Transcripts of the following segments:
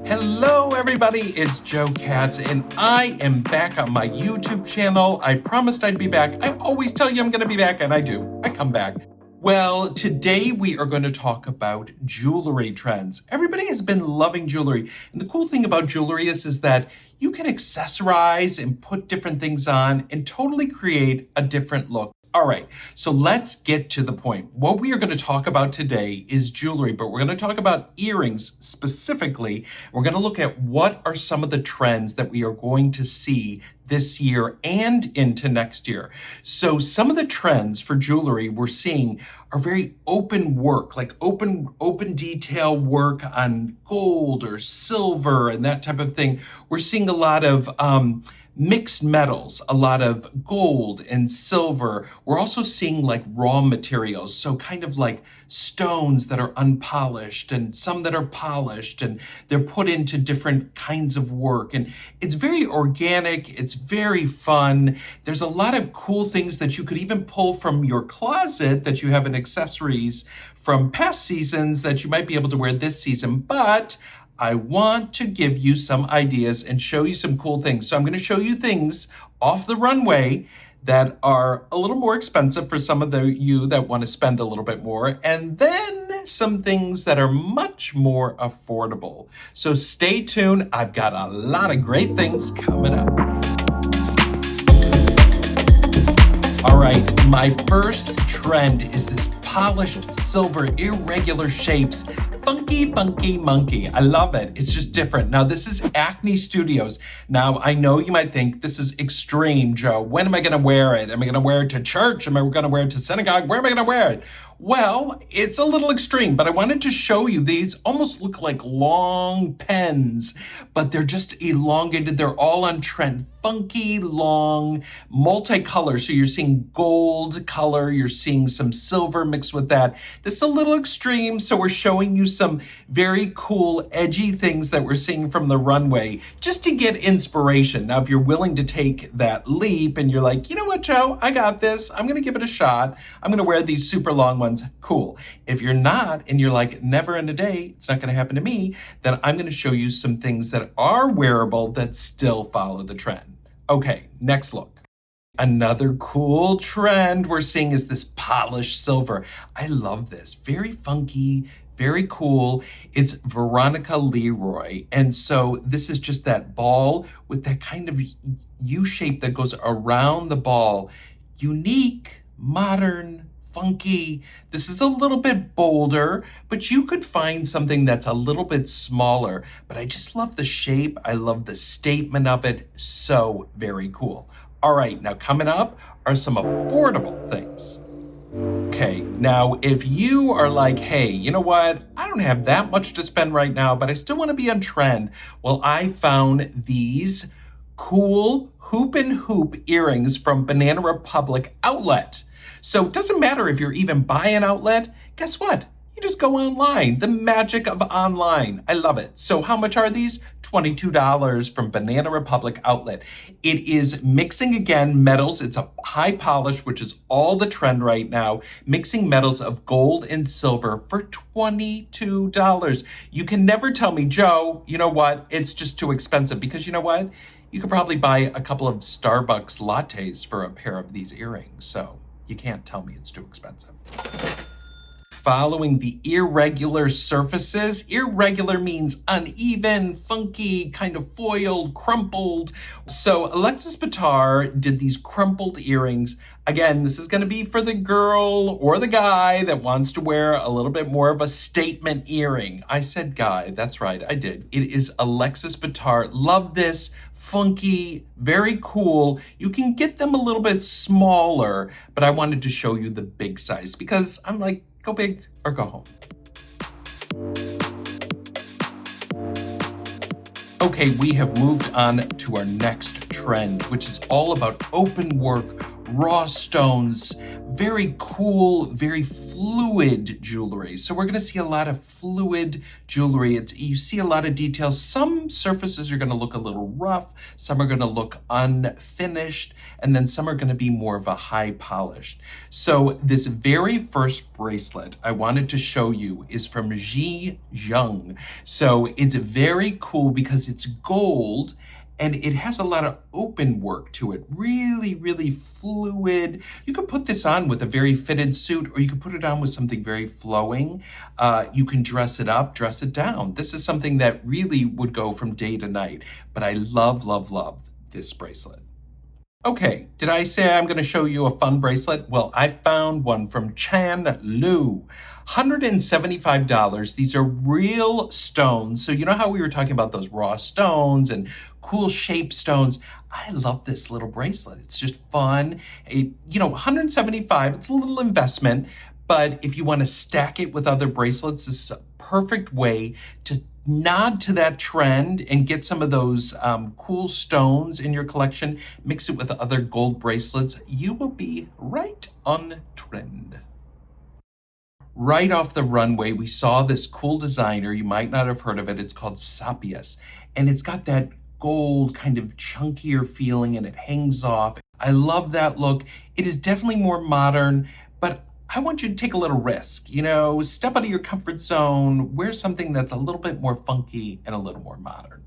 Hello everybody, it's Joe Katz and I am back on my YouTube channel. I promised I'd be back. I always tell you I'm gonna be back and I do. I come back. Well, today we are going to talk about jewelry trends. Everybody has been loving jewelry. And the cool thing about jewelry is that you can accessorize and put different things on and totally create a different look. All right, so let's get to the point. What we are going to talk about today is jewelry, but we're going to talk about earrings specifically. We're going to look at what are some of the trends that we are going to see this year and into next year. So some of the trends for jewelry we're seeing are very open work, like open detail work on gold or silver and that type of thing. We're seeing a lot of mixed metals, a lot of gold and silver. We're also seeing like raw materials, so kind of like stones that are unpolished and some that are polished, and they're put into different kinds of work. And it's very organic, it's very fun. There's a lot of cool things that you could even pull from your closet that you have in accessories from past seasons that you might be able to wear this season. But I want to give you some ideas and show you some cool things. So I'm going to show you things off the runway that are a little more expensive for some of you that want to spend a little bit more, and then some things that are much more affordable. So stay tuned. I've got a lot of great things coming up. All right, my first trend is this polished silver, irregular shapes. Funky, funky, monkey. I love it. It's just different. Now, this is Acne Studios. Now, I know you might think this is extreme, Joe. When am I going to wear it? Am I going to wear it to church? Am I going to wear it to synagogue? Where am I going to wear it? Well, it's a little extreme, but I wanted to show you these almost look like long pens, but they're just elongated. They're all on trend. Funky, long, multicolor. So you're seeing gold color, you're seeing some silver mixed with that. This is a little extreme, so we're showing you some very cool, edgy things that we're seeing from the runway just to get inspiration. Now, if you're willing to take that leap and you're like, you know what, Joe, I got this. I'm going to give it a shot. I'm going to wear these super long ones. Cool. If you're not and you're like, never in a day, it's not going to happen to me, then I'm going to show you some things that are wearable that still follow the trend. Okay, next look. Another cool trend we're seeing is this polished silver. I love this. Very funky, very cool. It's Veronica Leroy. And so this is just that ball with that kind of U shape that goes around the ball. Unique, modern, funky. This is a little bit bolder, but you could find something that's a little bit smaller. But I just love the shape. I love the statement of it. So very cool. All right, now coming up are some affordable things. Okay, now if you are like, hey, you know what? I don't have that much to spend right now, but I still want to be on trend. Well, I found these cool hoop and hoop earrings from Banana Republic Outlet. So it doesn't matter if you're even by an outlet. Guess what? You just go online. The magic of online. I love it. So how much are these? $22 from Banana Republic Outlet. It is mixing, again, metals. It's a high polish, which is all the trend right now. Mixing metals of gold and silver for $22. You can never tell me, Joe, you know what? It's just too expensive, because you know what? You could probably buy a couple of Starbucks lattes for a pair of these earrings. So you can't tell me it's too expensive. Following the irregular surfaces. Irregular means uneven, funky, kind of foiled, crumpled. So Alexis Bitar did these crumpled earrings. Again, this is going to be for the girl or the guy that wants to wear a little bit more of a statement earring. I said guy, that's right, I did. It is Alexis Bitar. Love this. Funky, very cool. You can get them a little bit smaller, but I wanted to show you the big size because I'm like, go big or go home. Okay, we have moved on to our next trend, which is all about open work, raw stones, very cool, very fluid jewelry. So we're gonna see a lot of fluid jewelry. You see a lot of details. Some surfaces are gonna look a little rough, some are gonna look unfinished, and then some are gonna be more of a high polished. So this very first bracelet I wanted to show you is from Ji Young. So it's very cool because it's gold, and it has a lot of open work to it. Really, really fluid. You could put this on with a very fitted suit, or you could put it on with something very flowing. You can dress it up, dress it down. This is something that really would go from day to night. But I love, love, love this bracelet. Okay, did I say I'm gonna show you a fun bracelet? Well, I found one from Chan Lu. $175. These are real stones. So you know how we were talking about those raw stones and cool shaped stones? I love this little bracelet. It's just fun. $175, it's a little investment, but if you want to stack it with other bracelets, this is a perfect way to nod to that trend and get some of those cool stones in your collection, mix it with other gold bracelets. You will be right on trend. Right off the runway, we saw this cool designer. You might not have heard of it. It's called Sapius, and it's got that gold kind of chunkier feeling, and it hangs off. I love that look. It is definitely more modern, but I want you to take a little risk, step out of your comfort zone, wear something that's a little bit more funky and a little more modern.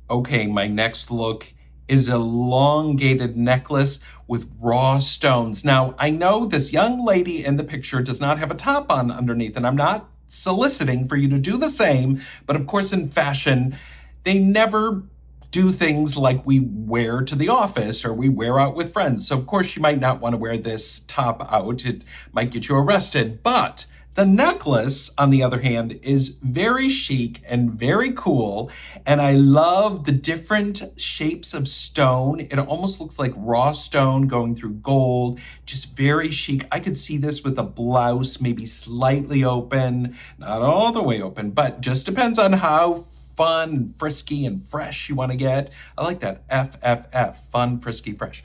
Okay, my next look is an elongated necklace with raw stones. Now, I know this young lady in the picture does not have a top on underneath, and I'm not soliciting for you to do the same, but of course in fashion, they never do things like we wear to the office or we wear out with friends. So of course you might not want to wear this top out. It might get you arrested. But the necklace, on the other hand, is very chic and very cool. And I love the different shapes of stone. It almost looks like raw stone going through gold, just very chic. I could see this with a blouse, maybe slightly open, not all the way open, but just depends on how fun, frisky, and fresh you want to get. I like that, FFF, fun, frisky, fresh.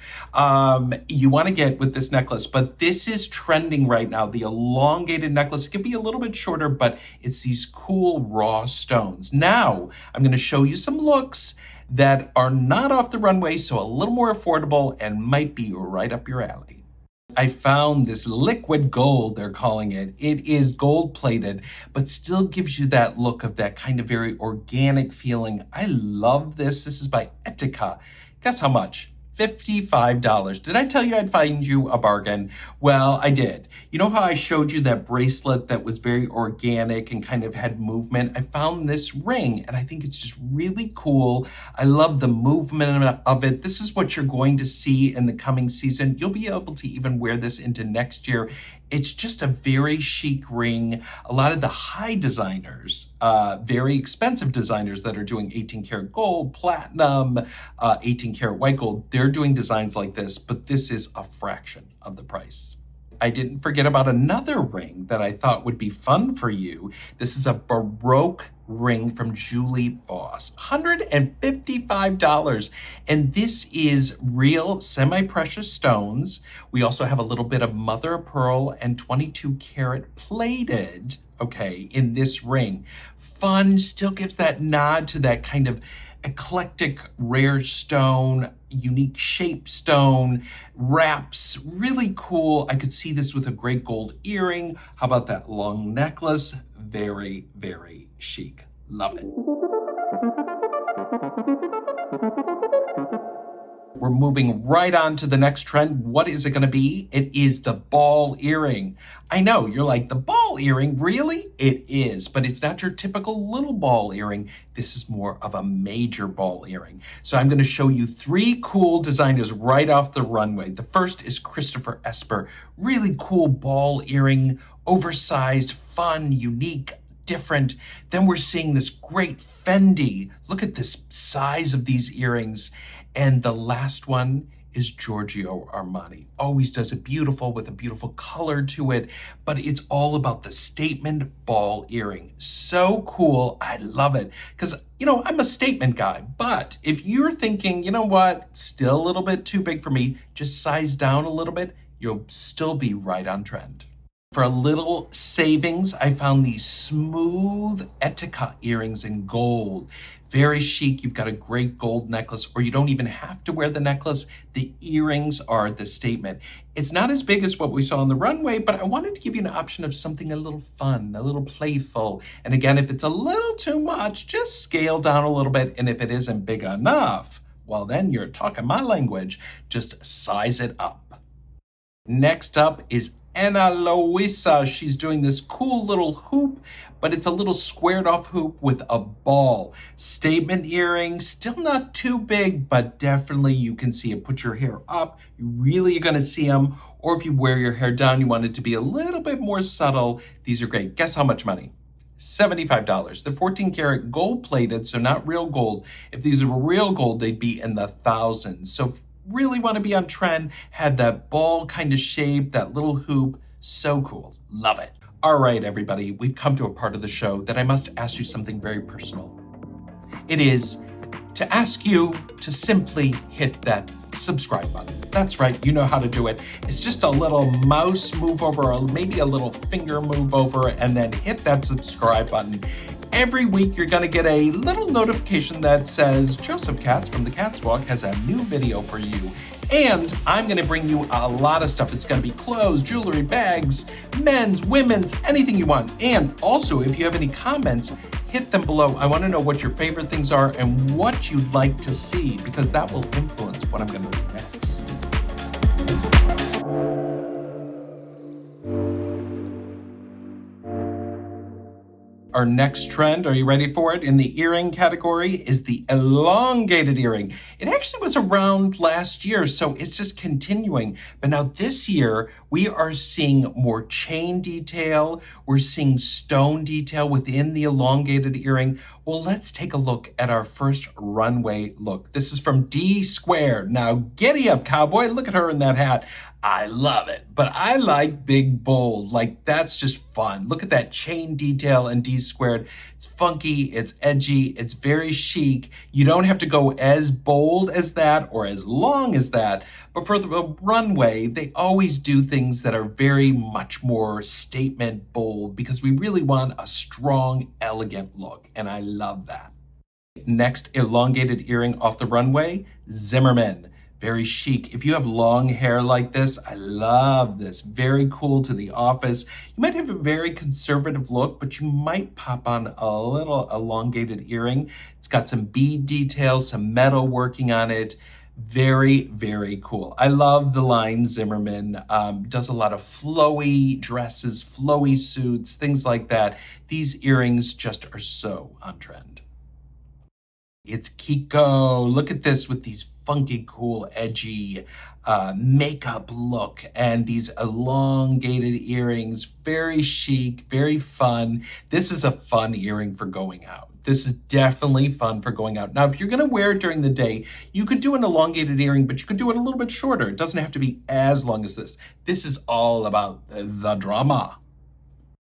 You want to get with this necklace, but this is trending right now. The elongated necklace, it can be a little bit shorter, but it's these cool raw stones. Now, I'm going to show you some looks that are not off the runway, so a little more affordable and might be right up your alley. I found this liquid gold, they're calling it. It is gold plated, but still gives you that look of that kind of very organic feeling. I love this. This is by Etika. Guess how much? $55. Did I tell you I'd find you a bargain? Well, I did. You know how I showed you that bracelet that was very organic and kind of had movement? I found this ring, and I think it's just really cool. I love the movement of it. This is what you're going to see in the coming season. You'll be able to even wear this into next year. It's just a very chic ring. A lot of the high designers, very expensive designers that are doing 18 karat gold, platinum, 18 karat white gold, they're doing designs like this, but this is a fraction of the price. I didn't forget about another ring that I thought would be fun for you. This is a Baroque ring from Julie Voss, $155. And this is real semi-precious stones. We also have a little bit of mother of pearl and 22 karat plated, okay, in this ring. Fun, still gives that nod to that kind of eclectic rare stone, unique shape stone, wraps, really cool. I could see this with a great gold earring. How about that long necklace? Very, very chic. Love it. We're moving right on to the next trend. What is it going to be? It is the ball earring. I know, you're like, the ball earring? Really? It is, but it's not your typical little ball earring. This is more of a major ball earring. So I'm going to show you 3 cool designers right off the runway. The first is Christopher Esper. Really cool ball earring, oversized, fun, unique, different. Then we're seeing this great Fendi. Look at this size of these earrings. And the last one is Giorgio Armani. Always does it beautiful with a beautiful color to it, but it's all about the statement ball earring. So cool. I love it because, I'm a statement guy, but if you're thinking, you know what, still a little bit too big for me, just size down a little bit, you'll still be right on trend. For a little savings, I found these smooth Etika earrings in gold. Very chic. You've got a great gold necklace, or you don't even have to wear the necklace. The earrings are the statement. It's not as big as what we saw on the runway, but I wanted to give you an option of something a little fun, a little playful. And again, if it's a little too much, just scale down a little bit. And if it isn't big enough, well, then you're talking my language. Just size it up. Next up is Ana Luisa. She's doing this cool little hoop, but it's a little squared off hoop with a ball. Statement earring, still not too big, but definitely you can see it. Put your hair up, you really are going to see them. Or if you wear your hair down, you want it to be a little bit more subtle. These are great. Guess how much money? $75. They're 14 karat gold plated, so not real gold. If these were real gold, they'd be in the thousands. So really want to be on trend, had that ball kind of shape, that little hoop. So cool. Love it. All right, everybody, we've come to a part of the show that I must ask you something very personal. It is to ask you to simply hit that subscribe button. That's right, you know how to do it. It's just a little mouse move over, or maybe a little finger move over, and then hit that subscribe button. Every week, you're going to get a little notification that says Joseph Katz from the Katz Walk has a new video for you. And I'm going to bring you a lot of stuff. It's going to be clothes, jewelry, bags, men's, women's, anything you want. And also, if you have any comments, hit them below. I want to know what your favorite things are and what you'd like to see, because that will influence what I'm going to do next. Our next trend, are you ready for it, in the earring category is the elongated earring. It actually was around last year, so it's just continuing. But now this year, we are seeing more chain detail. We're seeing stone detail within the elongated earring. Well, let's take a look at our first runway look. This is from D Squared. Now, giddy up, cowboy. Look at her in that hat. I love it, but I like big, bold. Like, that's just fun. Look at that chain detail in D Squared. It's funky, it's edgy, it's very chic. You don't have to go as bold as that or as long as that, but for the runway, they always do things that are very much more statement bold, because we really want a strong, elegant look, and I love that. Next, elongated earring off the runway, Zimmermann. Very chic. If you have long hair like this, I love this. Very cool to the office. You might have a very conservative look, but you might pop on a little elongated earring. It's got some bead details, some metal working on it. Very, very cool. I love the line Zimmermann. Does a lot of flowy dresses, flowy suits, things like that. These earrings just are so on trend. It's Kiko. Look at this with these funky, cool, edgy makeup look and these elongated earrings. Very chic, very fun. This is a fun earring for going out. This is definitely fun for going out. Now, if you're going to wear it during the day, you could do an elongated earring, but you could do it a little bit shorter. It doesn't have to be as long as this. This is all about the drama.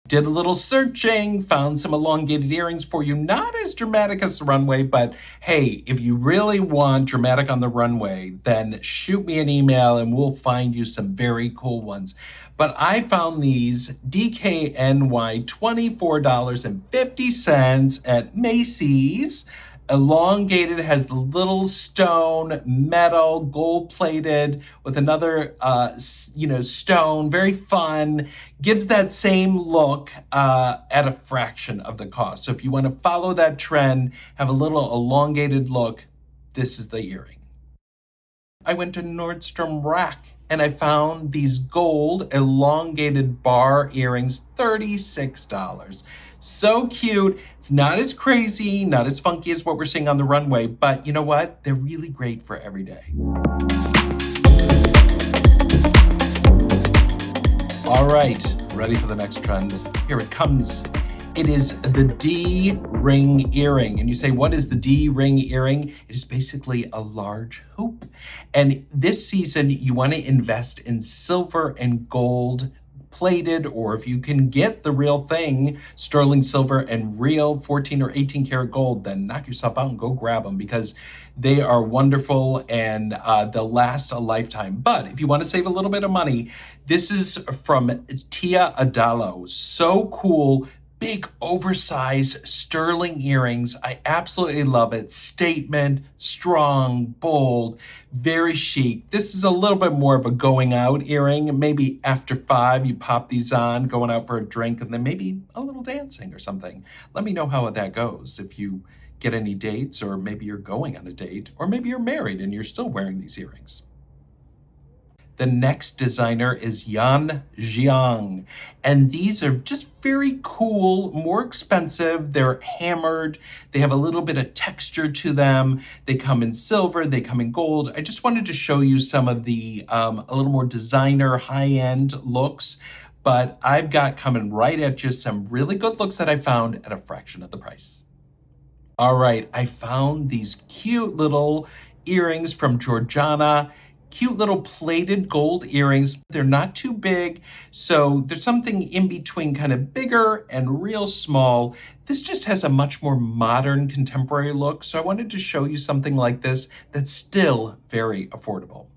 Did a little searching, found some elongated earrings for you. Not as dramatic as the runway, but hey, if you really want dramatic on the runway, then shoot me an email and we'll find you some very cool ones. But I found these DKNY $24.50 at Macy's. Elongated, has the little stone, metal, gold plated with another, stone. Very fun. Gives that same look at a fraction of the cost. So if you want to follow that trend, have a little elongated look, this is the earring. I went to Nordstrom Rack and I found these gold elongated bar earrings, $36. So cute. It's not as crazy, not as funky as what we're seeing on the runway, but you know what? They're really great for every day. All right, ready for the next trend. Here it comes. It is the D-ring earring. And you say, what is the D-ring earring? It is basically a large hoop. And this season, you want to invest in silver and gold plated, or if you can get the real thing, sterling silver and real 14 or 18 karat gold, then knock yourself out and go grab them, because they are wonderful and they'll last a lifetime. But if you want to save a little bit of money, this is from Tia Adalo. So cool. Big, oversized sterling earrings. I absolutely love it. Statement, strong, bold, very chic. This is a little bit more of a going out earring. Maybe after 5, you pop these on, going out for a drink, and then maybe a little dancing or something. Let me know how that goes. If you get any dates, or maybe you're going on a date, or maybe you're married and you're still wearing these earrings. The next designer is Yan Jiang, and these are just very cool, more expensive. They're hammered. They have a little bit of texture to them. They come in silver, they come in gold. I just wanted to show you some of the a little more designer high-end looks, but I've got coming right at you some really good looks that I found at a fraction of the price. All right, I found these cute little earrings from Georgiana. Cute little plated gold earrings. They're not too big, so there's something in between kind of bigger and real small. This just has a much more modern, contemporary look, so I wanted to show you something like this that's still very affordable.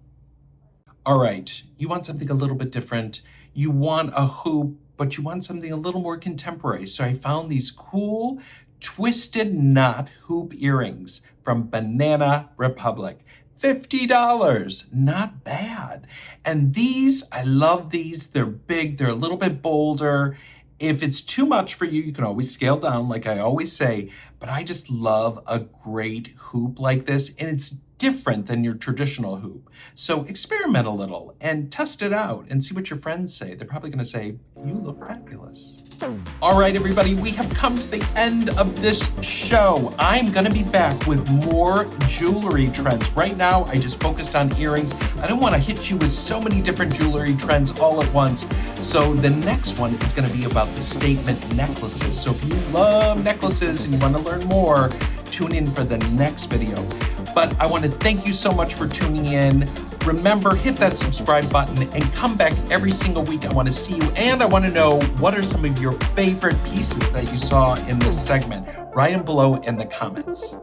All right, you want something a little bit different. You want a hoop, but you want something a little more contemporary. So I found these cool twisted knot hoop earrings from Banana Republic. $50, not bad. And these, I love these. They're big, they're a little bit bolder. If it's too much for you, you can always scale down, like I always say, but I just love a great hoop like this, and it's different than your traditional hoop. So experiment a little and test it out and see what your friends say. They're probably gonna say, you look fabulous. All right, everybody, we have come to the end of this show. I'm gonna be back with more jewelry trends. Right now, I just focused on earrings. I don't wanna hit you with so many different jewelry trends all at once. So the next one is gonna be about the statement necklaces. So if you love necklaces and you wanna learn more, tune in for the next video. But I wanna thank you so much for tuning in. Remember, hit that subscribe button and come back every single week. I want to see you, and I want to know what are some of your favorite pieces that you saw in this segment. Write them below in the comments.